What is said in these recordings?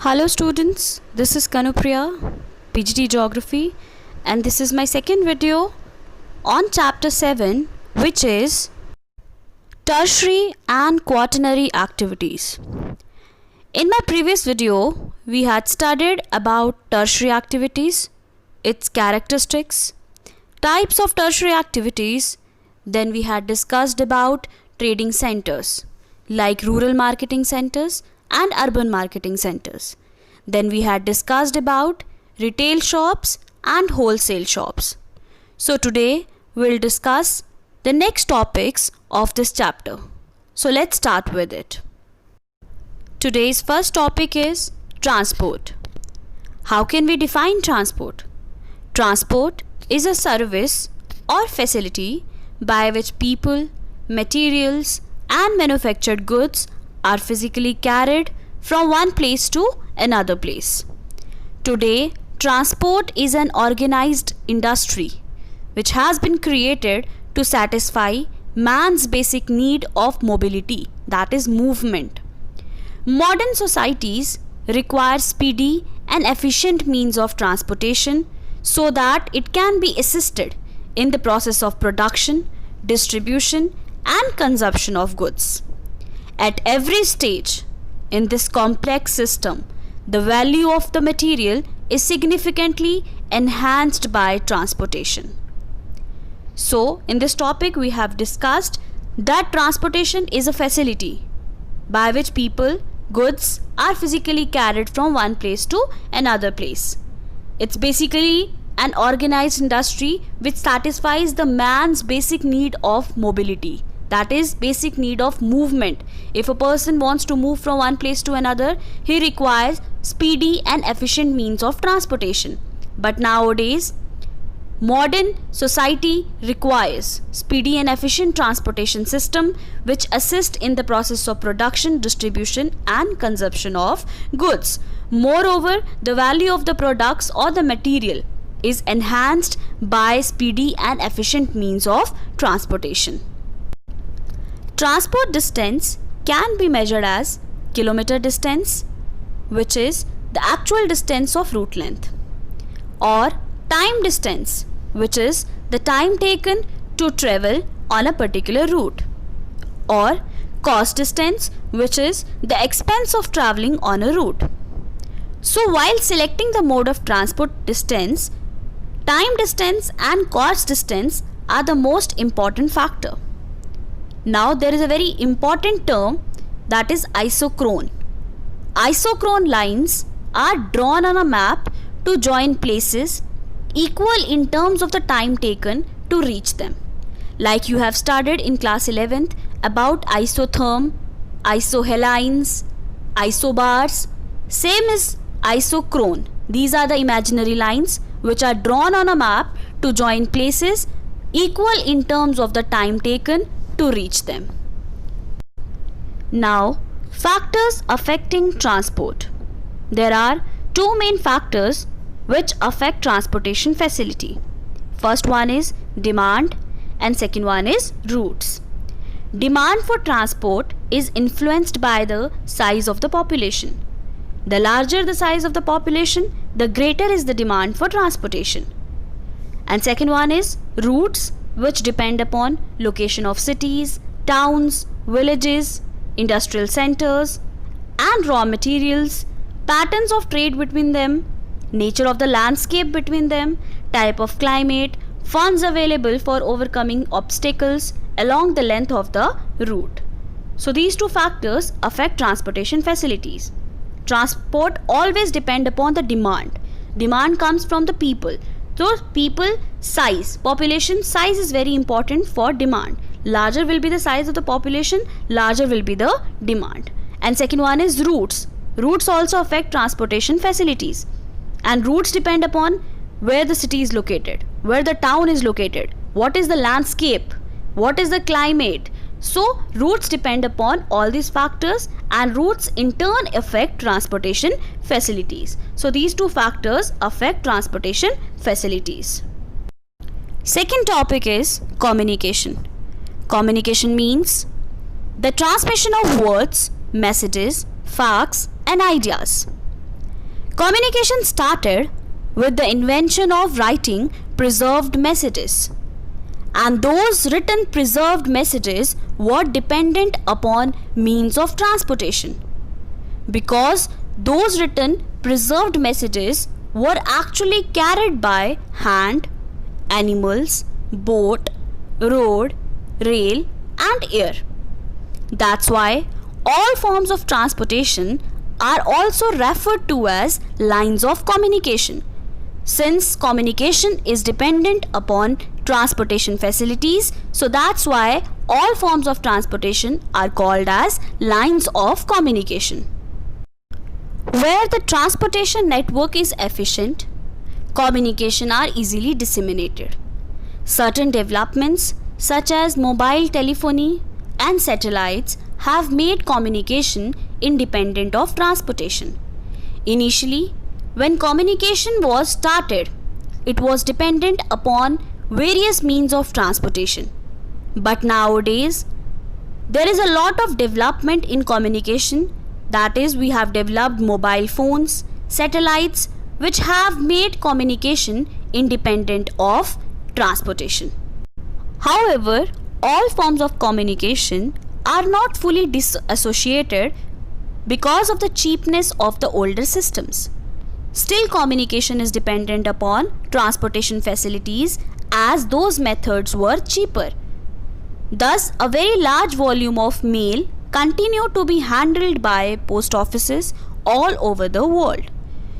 Hello students, this is Kanupriya, PGT Geography, and this is my second video on chapter 7, which is tertiary and quaternary activities. In my previous video, we had studied about tertiary activities, its characteristics, types of tertiary activities. Then we had discussed about trading centers like rural marketing centers and urban marketing centers. Then we had discussed about retail shops and wholesale shops. So today we'll discuss the next topics of this chapter. So let's start with it. Today's first topic is transport. How can we define transport? Transport is a service or facility by which people, materials, and manufactured goods are physically carried from one place to another place. Today, transport is an organized industry which has been created to satisfy man's basic need of mobility, that is movement. Modern societies require speedy and efficient means of transportation so that it can be assisted in the process of production, distribution, and consumption of goods. At every stage in this complex system, the value of the material is significantly enhanced by transportation. So, in this topic, we have discussed that transportation is a facility by which people, goods are physically carried from one place to another place. It's basically an organized industry which satisfies the man's basic need of mobility. That is basic need of movement. If a person wants to move from one place to another, he requires speedy and efficient means of transportation. But nowadays, modern society requires speedy and efficient transportation system which assist in the process of production, distribution, and consumption of goods. Moreover, the value of the products or the material is enhanced by speedy and efficient means of transportation. Transport distance can be measured as kilometer distance, which is the actual distance of route length, or time distance, which is the time taken to travel on a particular route, or cost distance, which is the expense of traveling on a route. So while selecting the mode of transport distance, time distance and cost distance are the most important factor. Now there is a very important term, that is isochrone. Isochrone lines are drawn on a map to join places equal in terms of the time taken to reach them. Like you have studied in class 11th about isotherm, isohalines, isobars. Same is isochrone. These are the imaginary lines which are drawn on a map to join places equal in terms of the time taken to reach them. Now, factors affecting transport. There are two main factors which affect transportation facility. First one is demand and second one is routes. Demand for transport is influenced by the size of the population. The larger the size of the population, the greater is the demand for transportation. And second one is routes, which depend upon location of cities, towns, villages, industrial centers, and raw materials, patterns of trade between them, nature of the landscape between them, type of climate, funds available for overcoming obstacles along the length of the route. So these two factors affect transportation facilities. Transport always depend upon the demand. Demand comes from the people. So people size, population size is very important for demand. Larger will be the size of the population, larger will be the demand. And second one is routes. Routes also affect transportation facilities. And routes depend upon where the city is located, where the town is located, what is the landscape, what is the climate. So routes depend upon all these factors and routes in turn affect transportation facilities. So these two factors affect transportation facilities. Second topic is communication. Communication means the transmission of words, messages, facts, and ideas. Communication started with the invention of writing preserved messages, and those written preserved messages were dependent upon means of transportation, because those written preserved messages were actually carried by hand, animals, boat, road, rail, and air. That's why all forms of transportation are also referred to as lines of communication, since communication is dependent upon transportation facilities. So that's why all forms of transportation are called as lines of communication. Where the transportation network is efficient, communication are easily disseminated. Certain developments such as mobile telephony and satellites have made communication independent of transportation. Initially, when communication was started, it was dependent upon various means of transportation. But nowadays, there is a lot of development in communication. That is, we have developed mobile phones, satellites, which have made communication independent of transportation. However, all forms of communication are not fully disassociated because of the cheapness of the older systems. Still, communication is dependent upon transportation facilities as those methods were cheaper. Thus, a very large volume of mail continue to be handled by post offices all over the world.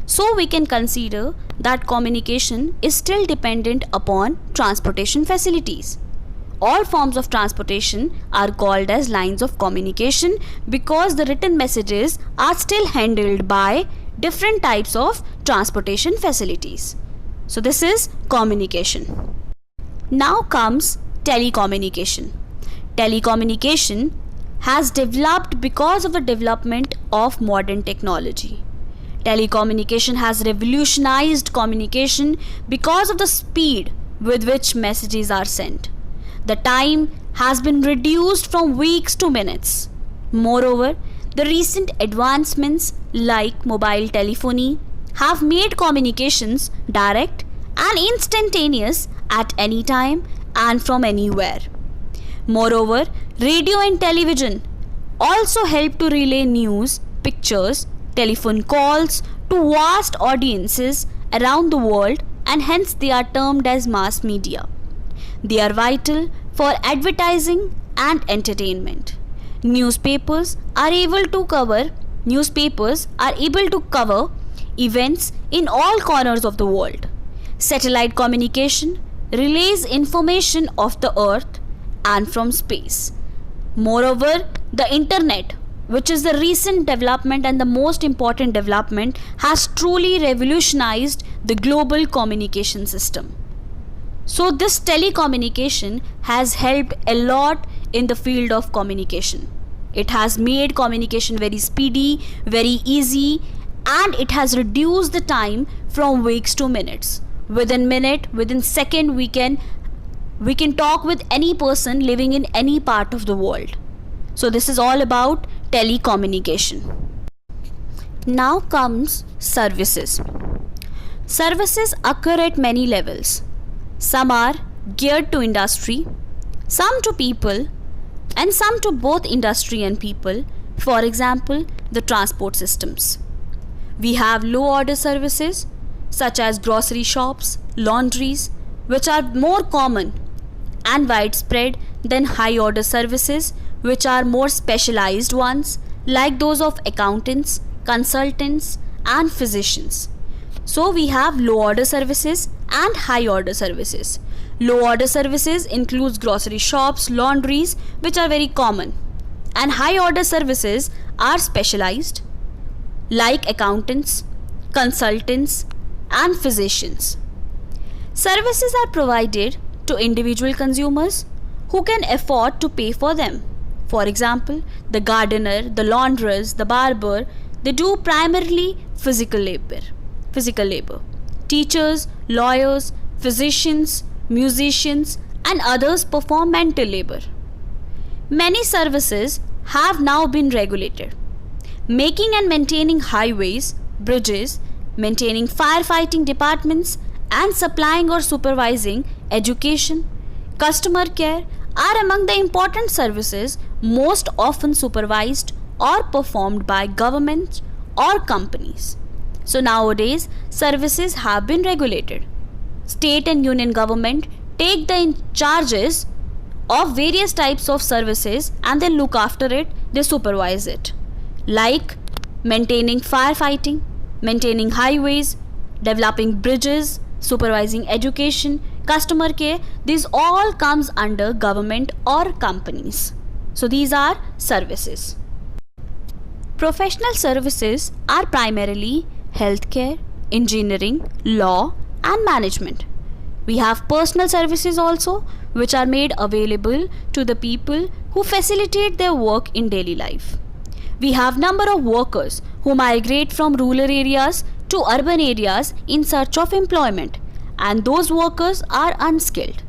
So, we can consider that communication is still dependent upon transportation facilities. All forms of transportation are called as lines of communication because the written messages are still handled by different types of transportation facilities. So this is communication. Now comes telecommunication. Telecommunication has developed because of the development of modern technology. Telecommunication has revolutionized communication because of the speed with which messages are sent. The time has been reduced from weeks to minutes. Moreover, the recent advancements like mobile telephony have made communications direct and instantaneous at any time and from anywhere. Moreover, radio and television also help to relay news, pictures, telephone calls to vast audiences around the world, and hence they are termed as mass media. They are vital for advertising and entertainment. Newspapers are able to cover events in all corners of the world. Satellite communication relays information of the earth and from space. Moreover, the internet, which is the recent development and the most important development, has truly revolutionized the global communication system. So this telecommunication has helped a lot in the field of communication. It has made communication very speedy, very easy, and it has reduced the time from weeks to minutes. Within second, we can talk with any person living in any part of the world. So this is all about telecommunication. Now comes services. Services occur at many levels. Some are geared to industry, some to people, and some to both industry and people. For example, the transport systems. We have low order services such as grocery shops, laundries, which are more common and widespread than high order services, which are more specialized ones like those of accountants, consultants, and physicians. So we have low order services and high order services. Low order services includes grocery shops, laundries, which are very common, and high order services are specialized like accountants, consultants, and physicians. Services are provided to individual consumers who can afford to pay for them. For example, the gardener, the launderers, the barber, they do primarily physical labor. Teachers, lawyers, physicians, musicians, and others perform mental labor. Many services have now been regulated. Making and maintaining highways, bridges, maintaining firefighting departments, and supplying or supervising education, customer care are among the important services most often supervised or performed by governments or companies. So nowadays, services have been regulated. State and union government take the charges of various types of services and they look after it, they supervise it. Like maintaining firefighting, maintaining highways, developing bridges, supervising education, customer care, these all comes under government or companies. So these are services. Professional services are primarily healthcare, engineering, law and management. We have personal services also which are made available to the people who facilitate their work in daily life. We have number of workers who migrate from rural areas to urban areas in search of employment, and those workers are unskilled.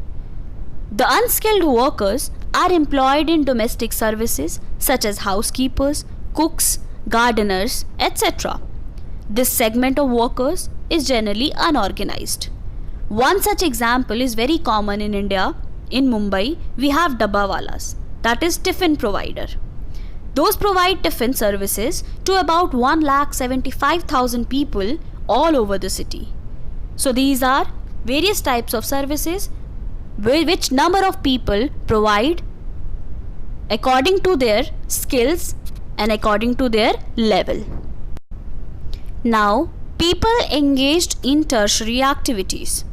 The unskilled workers are employed in domestic services such as housekeepers, cooks, gardeners, etc. This segment of workers is generally unorganized. One such example is very common in India. In Mumbai, we have dabbawalas, that is tiffin provider. Those provide tiffin services to about 1,75,000 people all over the city. So these are various types of services which number of people provide according to their skills and according to their level. Now, people engaged in tertiary activities.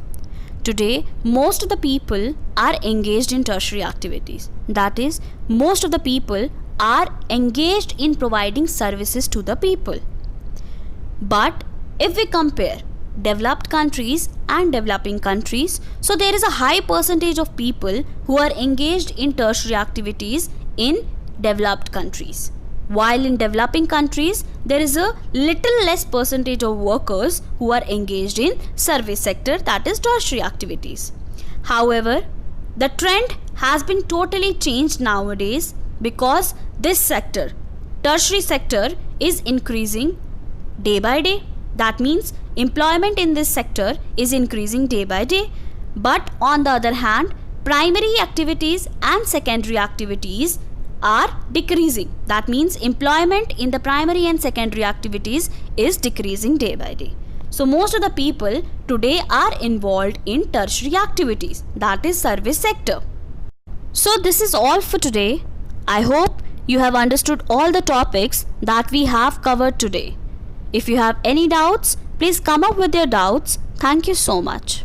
Today, most of the people are engaged in tertiary activities. That is, most of the people are engaged in providing services to the people. But if we compare developed countries and developing countries, so there is a high percentage of people who are engaged in tertiary activities in developed countries. While in developing countries, there is a little less percentage of workers who are engaged in service sector, that is tertiary activities. However, the trend has been totally changed nowadays because this sector, tertiary sector, is increasing day by day. That means employment in this sector is increasing day by day. But on the other hand, primary activities and secondary activities are decreasing. That means employment in the primary and secondary activities is decreasing day by day. So most of the people today are involved in tertiary activities, that is service sector. So this is all for today. I hope you have understood all the topics that we have covered today. If you have any doubts, please come up with your doubts. Thank you so much.